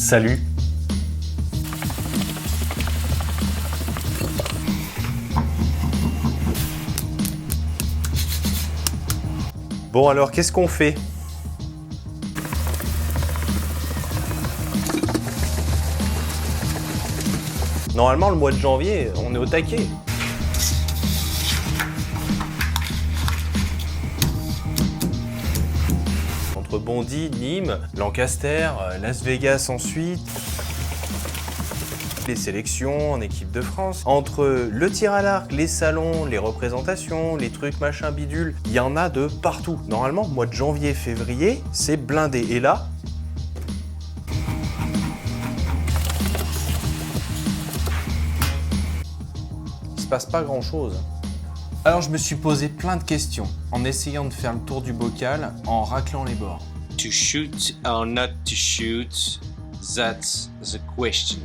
Salut. Bon alors, qu'est-ce qu'on fait? Normalement, le mois de janvier, on est au taquet. Entre Bondy, Nîmes, Lancaster, Las Vegas ensuite. Les sélections en équipe de France. Entre le tir à l'arc, les salons, les représentations, les trucs machin bidule, il y en a de partout. Normalement, mois de janvier, février, c'est blindé. Et là, il se passe pas grand chose. Alors je me suis posé plein de questions en essayant de faire le tour du bocal en raclant les bords. To shoot or not to shoot, that's the question.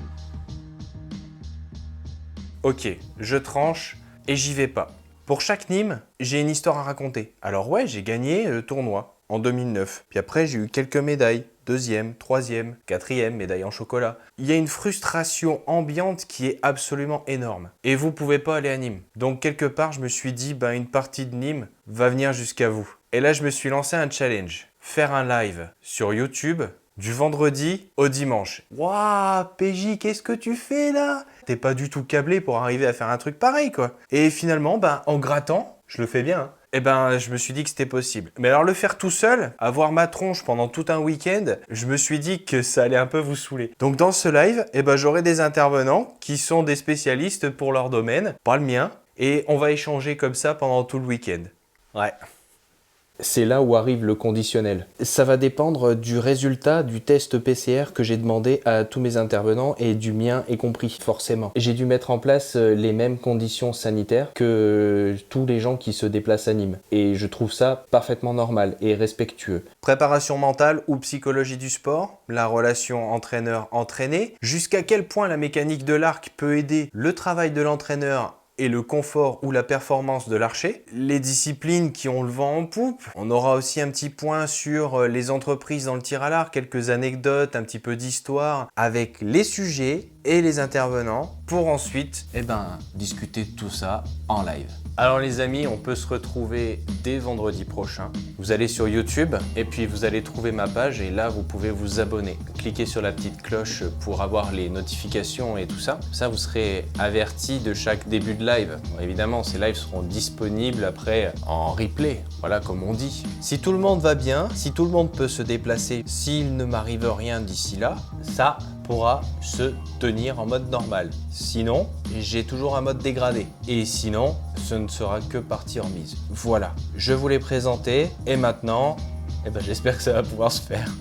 Ok, je tranche et j'y vais pas. Pour chaque Nîmes, j'ai une histoire à raconter. Alors ouais, j'ai gagné le tournoi en 2009. Puis après, j'ai eu quelques médailles. 2e, 3e, 4e médaille en chocolat. Il y a une frustration ambiante qui est absolument énorme. Et vous pouvez pas aller à Nîmes. Donc quelque part, je me suis dit, une partie de Nîmes va venir jusqu'à vous. Et là, je me suis lancé un challenge. Faire un live sur YouTube du vendredi au dimanche. Waouh, PJ, qu'est-ce que tu fais là? T'es pas du tout câblé pour arriver à faire un truc pareil, quoi. Et finalement, en grattant, je le fais bien, je me suis dit que c'était possible. Mais alors le faire tout seul, avoir ma tronche pendant tout un week-end, je me suis dit que ça allait un peu vous saouler. Donc dans ce live, j'aurai des intervenants qui sont des spécialistes pour leur domaine, pas le mien, et on va échanger comme ça pendant tout le week-end. Ouais. C'est là où arrive le conditionnel. Ça va dépendre du résultat du test PCR que j'ai demandé à tous mes intervenants et du mien y compris, forcément. J'ai dû mettre en place les mêmes conditions sanitaires que tous les gens qui se déplacent à Nîmes. Et je trouve ça parfaitement normal et respectueux. Préparation mentale ou psychologie du sport, la relation entraîneur-entraîné, jusqu'à quel point la mécanique de l'arc peut aider le travail de l'entraîneur et le confort ou la performance de l'archer, les disciplines qui ont le vent en poupe. On aura aussi un petit point sur les entreprises dans le tir à l'arc, quelques anecdotes, un petit peu d'histoire avec les sujets et les intervenants pour ensuite discuter de tout ça en live. Alors les amis, on peut se retrouver dès vendredi prochain. Vous allez sur YouTube et puis vous allez trouver ma page et là vous pouvez vous abonner. Cliquez sur la petite cloche pour avoir les notifications et tout ça. Ça vous serez averti de chaque début de live. Bon, évidemment, ces lives seront disponibles après en replay, voilà comme on dit. Si tout le monde va bien, si tout le monde peut se déplacer, s'il ne m'arrive rien d'ici là, ça pourra se tenir en mode normal. Sinon, j'ai toujours un mode dégradé. Et sinon, ce ne sera que partie remise. Voilà, je vous l'ai présenté et maintenant, j'espère que ça va pouvoir se faire.